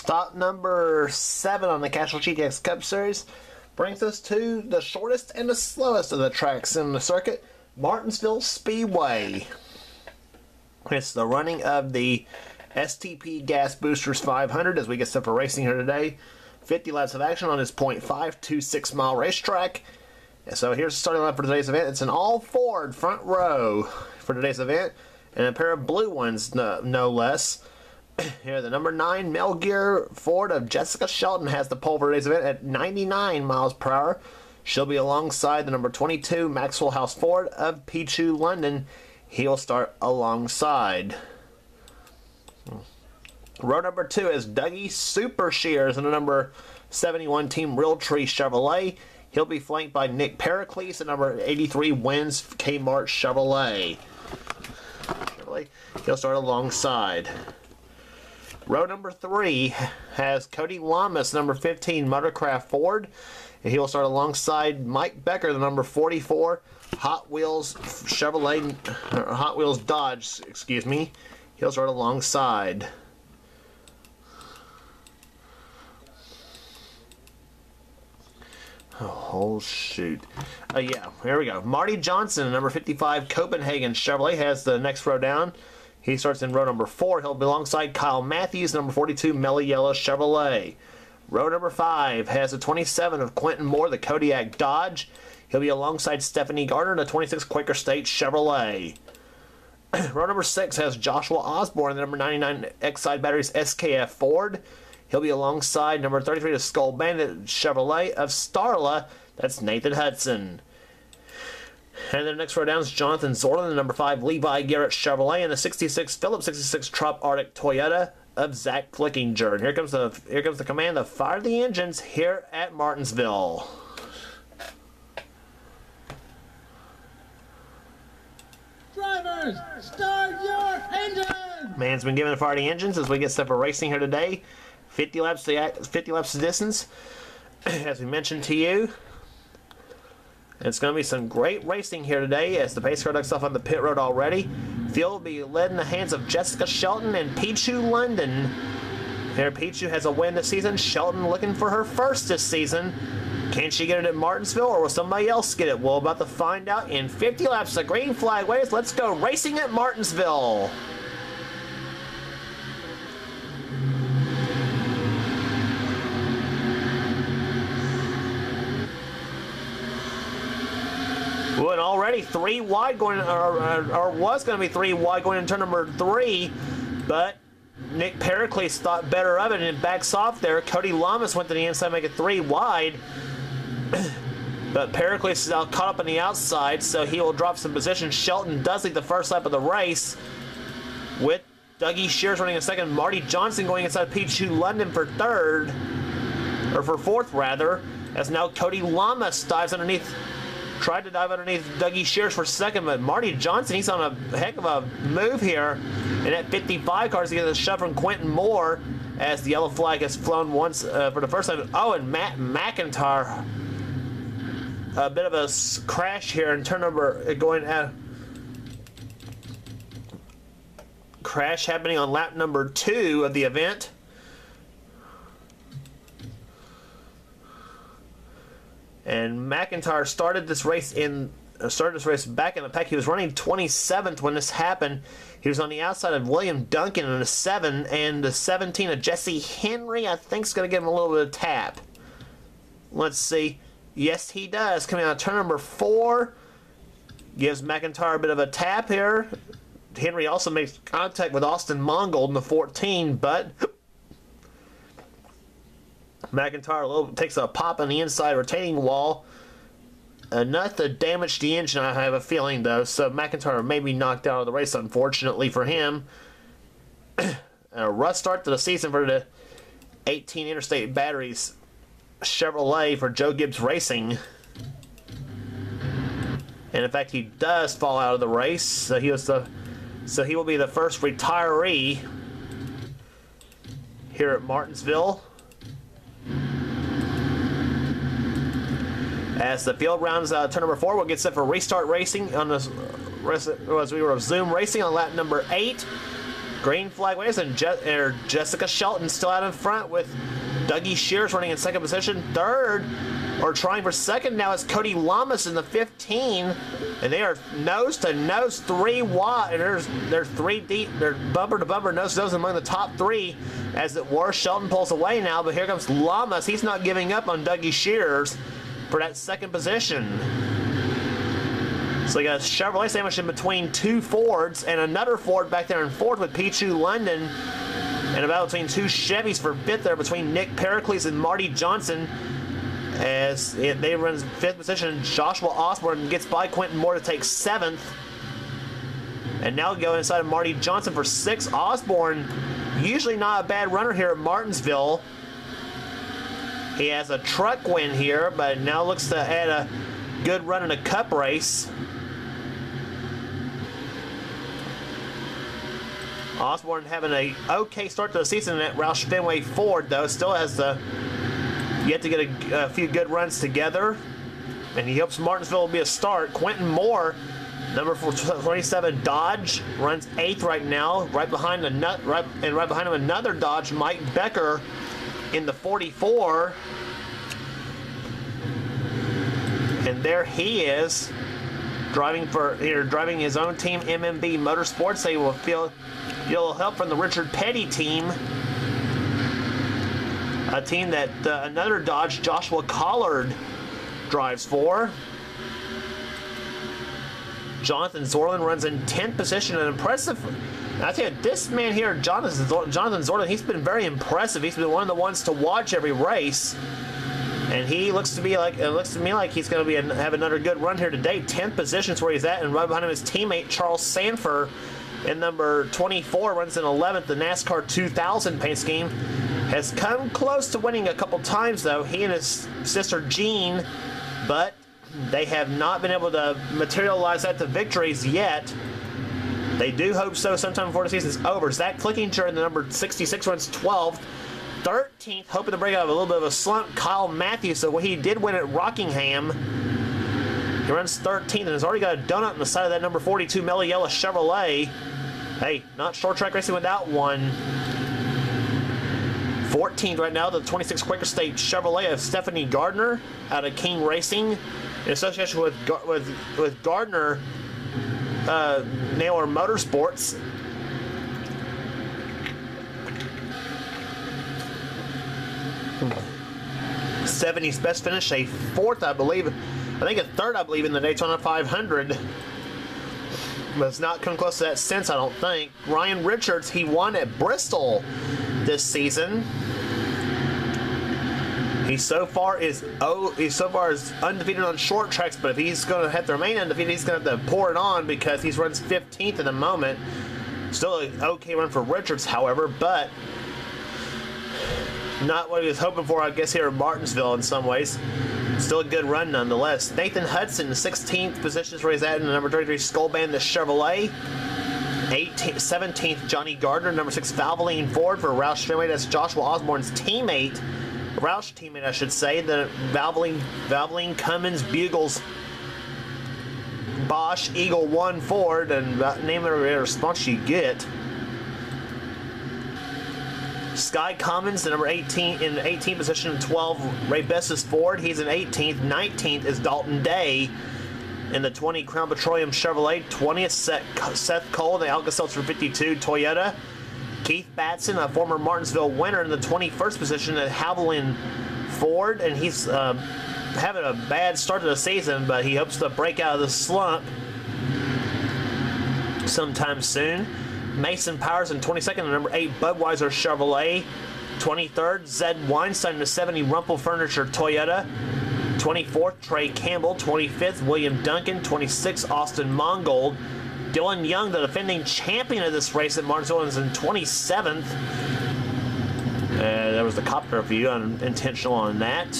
Stop number 7 on the Castrol GTX Cup Series brings us to the shortest and the slowest of the tracks in the circuit, Martinsville Speedway. It's the running of the STP Gas Boosters 500 as we get set for racing here today. 50 laps of action on this 0.526 mile racetrack. And so here's the starting line for today's event. It's an all Ford front row for today's event, and a pair of blue ones, no less. Here, the number 9 Mel Gear Ford of Jessica Shelton has the pole for today's event at 99 miles per hour. She'll be alongside the number 22 Maxwell House Ford of Pichu, London. He'll start alongside. Row number 2 is Dougie Super Shears and the number 71 Team Realtree Chevrolet. He'll be flanked by Nick Pericles and number 83 Wins Kmart Chevrolet. He'll start alongside. Row number 3 has Cody Lamas, number 15 Motorcraft Ford. And he will start alongside Mike Becker, the number 44 Hot Wheels Chevrolet, or Hot Wheels Dodge, excuse me. He'll start alongside. Oh shoot. Yeah, here we go. Marty Johnson, number 55 Copenhagen Chevrolet, has the next row down. He starts in row number 4. He'll be alongside Kyle Matthews, number 42 Melly Yellow Chevrolet. Row number 5 has the 27 of Quentin Moore, the Kodiak Dodge. He'll be alongside Stephanie Gardner, the 26 Quaker State Chevrolet. Row number 6 has Joshua Osborne, the number 99 Exide Batteries SKF Ford. He'll be alongside number 33 the Skull Bandit Chevrolet of Starla. That's Nathan Hudson. And then the next row down is Jonathan Zorlin, the number 5 Levi Garrett Chevrolet, and the 66 Phillips 66 Trop Arctic Toyota of Zach Flickinger. And here comes the command to fire the engines here at Martinsville. Drivers, start your engines! Man's been given to fire the engines as we get set for racing here today. 50 laps to distance, as we mentioned to you. It's going to be some great racing here today as the pace car ducks off on the pit road already. Field will be led in the hands of Jessica Shelton and Pichu, London. Here, Pichu has a win this season. Shelton looking for her first this season. Can she get it at Martinsville, or will somebody else get it? We're about to find out in 50 laps. The green flag waves. Let's go racing at Martinsville. Well, and already 3 wide going, or was going to be 3 wide going into turn number 3, but Nick Pericles thought better of it and it backs off there. Cody Lamas went to the inside, make it 3 wide, but Pericles is now caught up on the outside, so he will drop some position. Shelton does lead the first lap of the race, with Dougie Shears running a second. Marty Johnson going inside Pichu, London for third, or for fourth rather, as now Cody Lamas dives underneath. Tried to dive underneath Dougie Shears for second, but Marty Johnson, he's on a heck of a move here. And at 55 cars, he gets a shove from Quentin Moore as the yellow flag has flown once for the first time. Oh, and Matt McIntyre, a bit of a crash here in turn number crash happening on lap number 2 of the event. And McIntyre started this race back in the pack. He was running 27th when this happened. He was on the outside of William Duncan in the 7, and the 17 of Jesse Henry, I think, is going to give him a little bit of tap. Let's see. Yes, he does. Coming out of turn number 4, gives McIntyre a bit of a tap here. Henry also makes contact with Austin Mongold in the 14, but McIntyre takes a pop on the inside retaining wall. Enough to damage the engine, I have a feeling, though. So McIntyre may be knocked out of the race, unfortunately for him. A rough start to the season for the 18 Interstate Batteries Chevrolet for Joe Gibbs Racing. And in fact, he does fall out of the race. So he will be the first retiree here at Martinsville. As the field rounds turn number 4, we'll get set for restart racing on this as we resume racing on lap number 8. Green flag waves, and Jessica Shelton still out in front with Dougie Shears running in second position. Third, or trying for second now, is Cody Lamas in the 15, and they are nose to nose, 3 wide, and they're 3 deep. They're bumper to bumper, nose to nose among the top 3, as it were. Shelton pulls away now, but here comes Lamas. He's not giving up on Dougie Shears for that second position. So you got a Chevrolet sandwich in between 2 Fords, and another Ford back there in fourth with Pichu London, and about between 2 Chevys for fifth there between Nick Pericles and Marty Johnson, as they run fifth position. Joshua Osborne gets by Quentin Moore to take 7th, and now go inside of Marty Johnson for 6th. Osborne, usually not a bad runner here at Martinsville. He has a truck win here, but now looks to add a good run in a cup race. Osborne having a okay start to the season at Roush Fenway Ford, though. Still has yet to get a few good runs together, and he hopes Martinsville will be a start. Quentin Moore, number 27 Dodge, runs 8th right now. Right behind him another Dodge, Mike Becker, in the 44. And there he is, driving his own team, MMB Motorsports. They will feel help from the Richard Petty team, a team that another Dodge, Joshua Collard, drives for. Jonathan Zorlin runs in 10th position, an impressive. I tell you, this man here, Jonathan Zorlin, he's been very impressive. He's been one of the ones to watch every race. And he looks to me like he's going to have another good run here today. 10th position is where he's at, and right behind him his teammate Charles Sanford in number 24 runs in 11th. The NASCAR 2000 paint scheme has come close to winning a couple times, though. He and his sister Jean, but they have not been able to materialize that to victories yet. They do hope so sometime before the season's over. Zach Klickinger in the number 66 runs 12th. 13th, hoping to break out of a little bit of a slump, Kyle Matthews. So he did win at Rockingham. He runs 13th and has already got a donut on the side of that number 42 Meliella Chevrolet. Hey, not short track racing without one. 14th right now, the 26 Quaker State Chevrolet of Stephanie Gardner out of King Racing, in association with Gardner Naylor Motorsports. 70's best finish, a 4th, I believe. I think a 3rd, I believe, in the Daytona 500. But it's not come close to that since, I don't think. Ryan Richards, he won at Bristol this season. He so far is undefeated on short tracks, but if he's going to have to remain undefeated, he's going to have to pour it on, because he runs 15th in the moment. Still an okay run for Richards, however, but not what he was hoping for, I guess, here at Martinsville in some ways. Still a good run nonetheless. Nathan Hudson, the 16th position is where he's at in the number 33 Skull Band, the Chevrolet. 17th, Johnny Gardner, number 6 Valvoline Ford for Roush Fenway. That's Joshua Osborne's teammate. Roush teammate, I should say. The Valvoline Cummins Bugles Bosch Eagle 1 Ford, and name it or response you get. Sky Commons, the number 18 in the 18th position, 12 Ray Bessis Ford. He's in 18th. 19th is Dalton Day in the 20 Crown Petroleum Chevrolet. 20th Seth Cole in the Alka-Seltzer 52 Toyota. Keith Batson, a former Martinsville winner, in the 21st position at Haviland Ford, and he's having a bad start to the season, but he hopes to break out of the slump sometime soon. Mason Powers in 22nd, the number 8 Budweiser Chevrolet. 23rd, Zed Weinstein, the 70 Rumpel Furniture Toyota. 24th, Trey Campbell. 25th, William Duncan. 26th, Austin Mongold. Dylan Young, the defending champion of this race at Martinsville, is in 27th. That was the copter view, unintentional on that.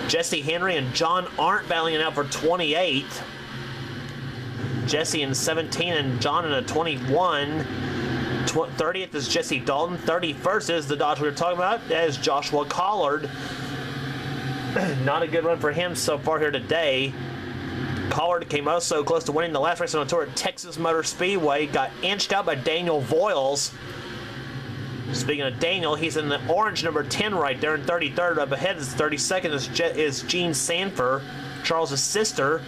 Jesse Henry and John Arndt battling it out for 28th. Jesse in 17 and John in a 21. 30th is Jesse Dalton. 31st is the Dodge we were talking about. That is Joshua Collard. Not a good run for him so far here today. Collard came also close to winning the last race on the tour at Texas Motor Speedway. Got inched out by Daniel Voiles. Speaking of Daniel, he's in the orange number 10 right there in 33rd. Up ahead is 32nd is Gene Sanford, Charles' sister.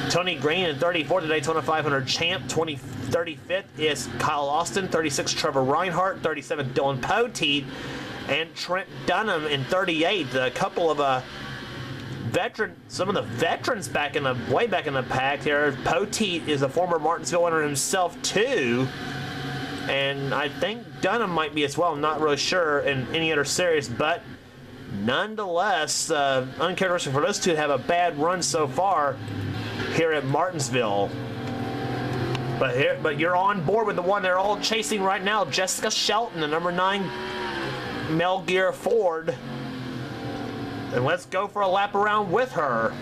Tony Green in 34th, the Daytona 500 champ. 35th is Kyle Austin. 36th, Trevor Reinhart. 37th, Dylan Poteet. And Trent Dunham in 38th. A couple of some of the veterans way back in the pack here. Poteet is a former Martinsville winner himself too. And I think Dunham might be as well. I'm not really sure in any other series, but nonetheless, uncharacteristic for those two to have a bad run so far here at Martinsville. But you're on board with the one they're all chasing right now, Jessica Shelton, the number 9 Mel Gear Ford. And let's go for a lap around with her.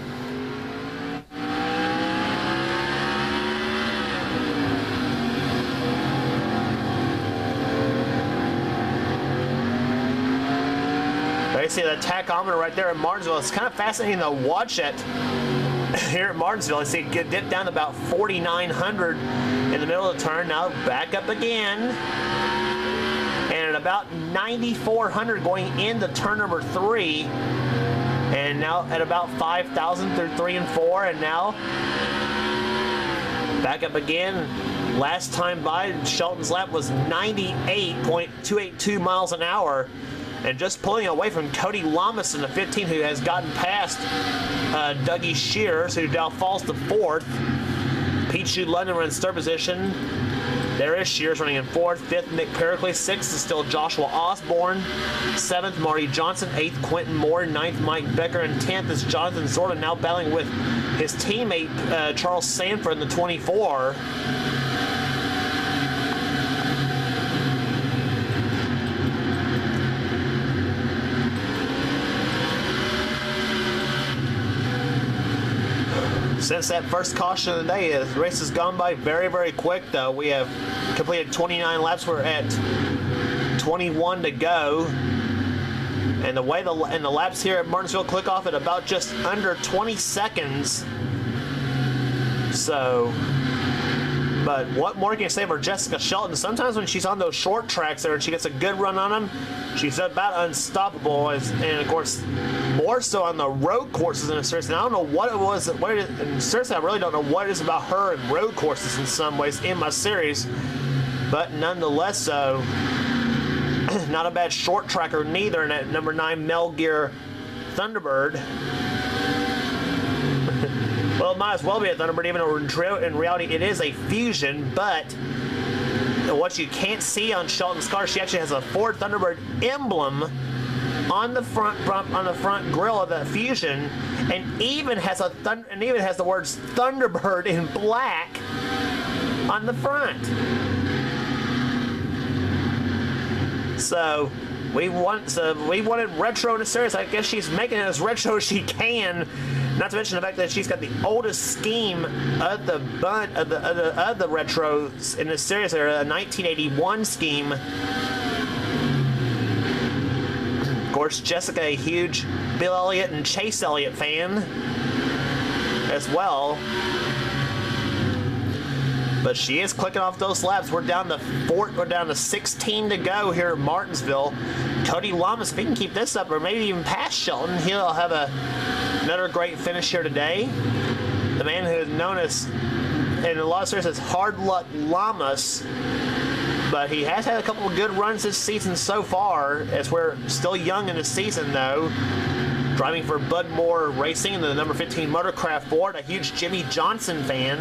You see the tachometer right there in Martinsville. It's kind of fascinating to watch it here at Martinsville. You see it get dipped down to about 4,900 in the middle of the turn. Now back up again. And at about 9,400 going into turn number 3. And now at about 5,000 through 3 and 4. And now back up again. Last time by, Shelton's lap was 98.282 miles an hour. And just pulling away from Cody Lamas in the 15, who has gotten past Dougie Shears, who now falls to 4th. Pichu London runs 3rd position. There is Shears running in 4th. 5th, Nick Pericles. 6th is still Joshua Osborne. 7th, Marty Johnson. 8th, Quentin Moore. 9th, Mike Becker. And 10th is Jonathan Zorda, now battling with his teammate Charles Sanford in the 24. Since that first caution of the day, the race has gone by very, very quick, though. We have completed 29 laps. We're at 21 to go. And the way the laps here at Martinsville click off at about just under 20 seconds. So, but what more can you say for Jessica Shelton? Sometimes when she's on those short tracks there and she gets a good run on them, she's about unstoppable. And of course, more so on the road courses in a series. And I don't know what it was. And seriously, I really don't know what it is about her and road courses in some ways in my series. But nonetheless, so not a bad short tracker neither in that number 9 Mel Gear Thunderbird. Well, it might as well be a Thunderbird, even though in reality it is a Fusion. But what you can't see on Shelton's car, she actually has a Ford Thunderbird emblem on the front grille of the Fusion, and even has the words Thunderbird in black on the front. So we wanted retro in the series. I guess she's making it as retro as she can. Not to mention the fact that she's got the oldest scheme of the retros in this series. They're a 1981 scheme. Of course, Jessica, a huge Bill Elliott and Chase Elliott fan as well. But she is clicking off those laps. We're down to 16 to go here at Martinsville. Cody Lamas, if he can keep this up, or maybe even past Shelton, he'll have another great finish here today. The man who is known as, in a lot of series, as Hard Luck Lamas. But he has had a couple of good runs this season so far, as we're still young in the season, though. Driving for Bud Moore Racing in the number 15 Motorcraft Ford, a huge Jimmy Johnson fan.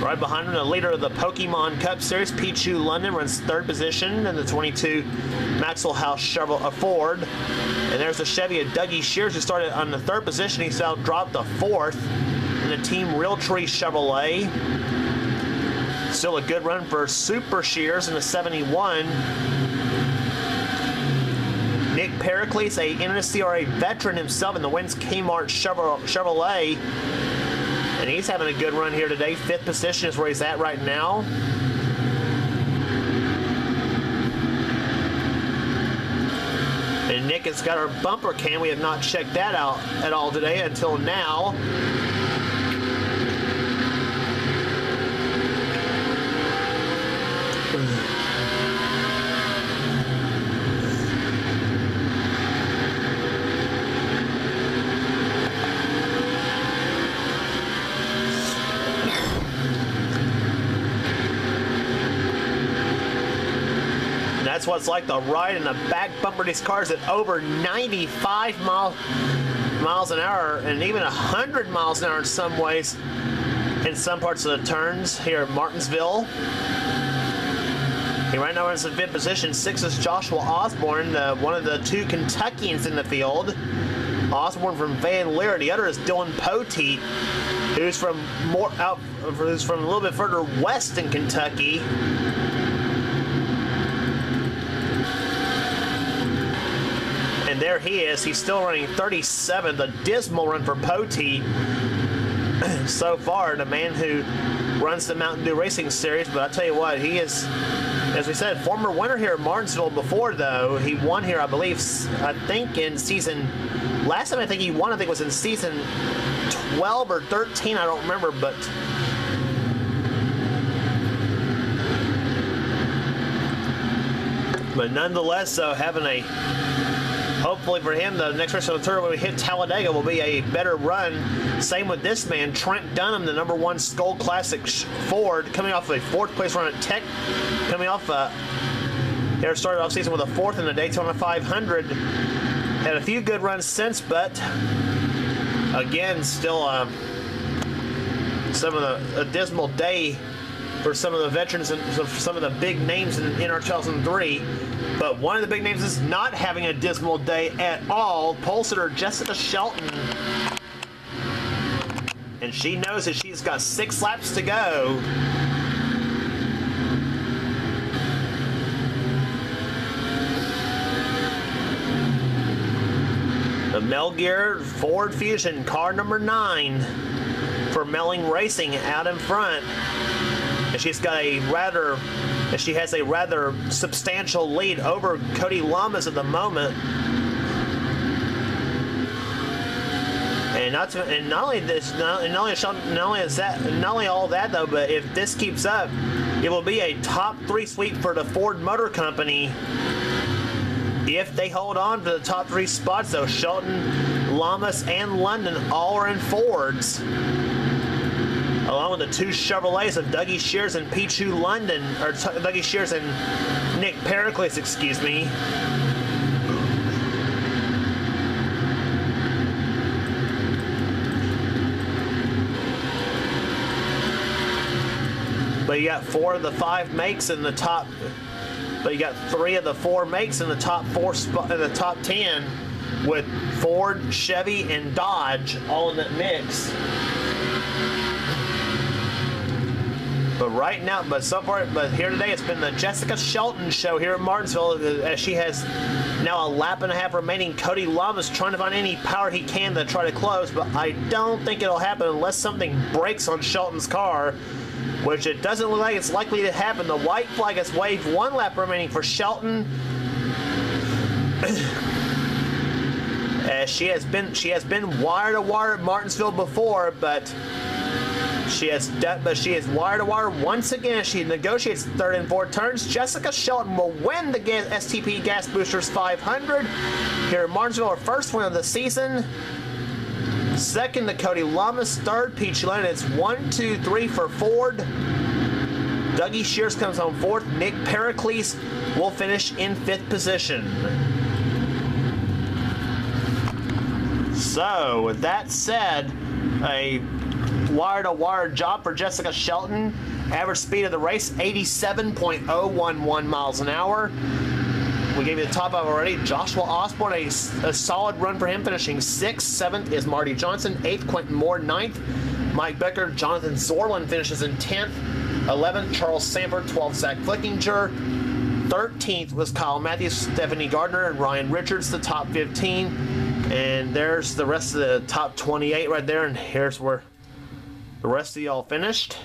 Right behind him, the leader of the Pokemon Cup Series, Pichu London, runs 3rd position in the 22 Maxwell House Ford. And there's the Chevy of Dougie Shears, who started on the 3rd position. He's now dropped to 4th in the Team Realtree Chevrolet. Still a good run for Super Shears in the 71. Nick Pericles, a NSCRA veteran himself in the Wins Kmart Chevrolet. And he's having a good run here today. 5th position is where he's at right now. And Nick has got our bumper cam. We have not checked that out at all today until now. That's what it's like to ride in the back bumper of these cars at over 95 miles an hour, and even 100 miles an hour in some ways in some parts of the turns here at Martinsville. He right now is in fifth position. Sixth is Joshua Osborne, one of the two Kentuckians in the field. Osborne from Van Leer. The other is Dylan Poteet, who's from a little bit further west in Kentucky. And there he is. He's still running 37th. A dismal run for Poteet so far. The man who runs the Mountain Dew Racing Series. But I tell you what, he is, as we said, former winner here at Martinsville before, though. He won here, I believe, I think in season... Last time I think he won, I think was in season 12 or 13. I don't remember, but... But nonetheless, so having a... Hopefully for him, the next race on the tour when we hit Talladega will be a better run. Same with this man, Trent Dunham, the #1 Skull Classic Ford, coming off a 4th place run at Tech, coming off here started off season with a 4th in the Daytona 500. Had a few good runs since, but again, still some of a dismal day for some of the veterans and some of the big names in our 2003. But one of the big names is not having a dismal day at all. Pole sitter Jessica Shelton. And she knows that she's got 6 laps to go. The Melgear Ford Fusion, car number 9 for Melling Racing out in front. And she has a rather substantial lead over Cody Lamas at the moment. And not only all that though, but if this keeps up, it will be a top 3 sweep for the Ford Motor Company. If they hold on to the top 3 spots though, Shelton, Lamas, and London all are in Fords. Along with the 2 Chevrolets of Dougie Shears and Pichu London, or Dougie Shears and Nick Pericles, excuse me. But you got 4 of the 5 makes in the top. But you got 3 of the 4 makes in the top 4 spot in the top 10, with Ford, Chevy, and Dodge all in that mix. But right now, so far, here today, it's been the Jessica Shelton show here at Martinsville, as she has now a lap and a half remaining. Cody Lamas trying to find any power he can to try to close, but I don't think it'll happen unless something breaks on Shelton's car, which it doesn't look like it's likely to happen. The white flag has waved. 1 lap remaining for Shelton. She has been wire to wire at Martinsville before, but she is wire to wire once again. She negotiates 3rd and 4th turns. Jessica Shelton will win the STP Gas Boosters 500 here at Martinsville, her first win of the season. 2nd to Cody Lamas. 3rd, Peach Lane. It's 1, 2, 3 for Ford. Dougie Shears comes home 4th. Nick Pericles will finish in 5th position. So, with that said, a wire-to-wire job for Jessica Shelton. Average speed of the race, 87.011 miles an hour. We gave you the top 5 already. Joshua Osborne, a solid run for him, finishing 6th. 7th is Marty Johnson. 8th, Quentin Moore. 9th, Mike Becker. Jonathan Zorlin finishes in 10th. 11th, Charles Sanford. 12th, Zach Flickinger. 13th was Kyle Matthews, Stephanie Gardner, and Ryan Richards, the top 15. And there's the rest of the top 28 right there. And here's where the rest of y'all finished.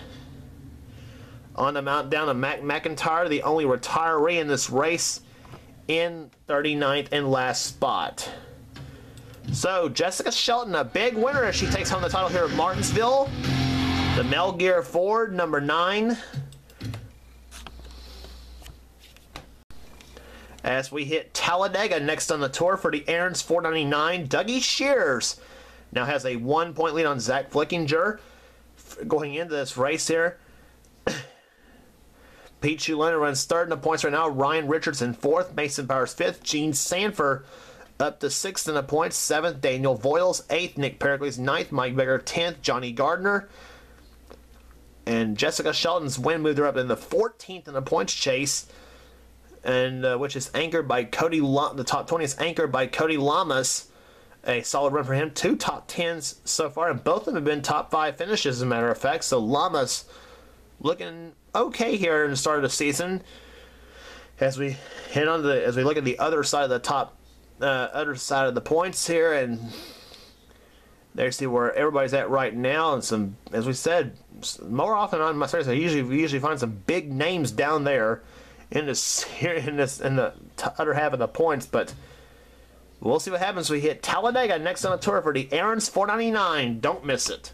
On the mount down to Mac McIntyre, the only retiree in this race, in 39th and last spot. So Jessica Shelton, a big winner as she takes home the title here at Martinsville. The Melgear Ford, number 9. As we hit Talladega next on the tour for the Aaron's 499, Dougie Shears now has a 1-point lead on Zach Flickinger going into this race here. Pete Chulona runs third in the points right now. Ryan Richardson fourth. Mason Powers fifth. Gene Sanford up to sixth in the points. Seventh, Daniel Voiles. Eighth, Nick Pericles. Ninth, Mike Becker. 10th, Johnny Gardner. And Jessica Shelton's win moved her up in the 14th in the points chase, and which is anchored by Cody. The top 20 is anchored by Cody Lamas. A solid run for him. 2 top 10s so far, and both of them have been top 5 finishes, as a matter of fact. So Lamas looking okay here in the start of the season. As we as we look at the other side of the top, other side of the points here, and there you see where everybody's at right now. And some, as we said, more often on my series, we usually find some big names down there in the other half of the points. But we'll see what happens. We hit Talladega next on the tour for the Aaron's 499. Don't miss it.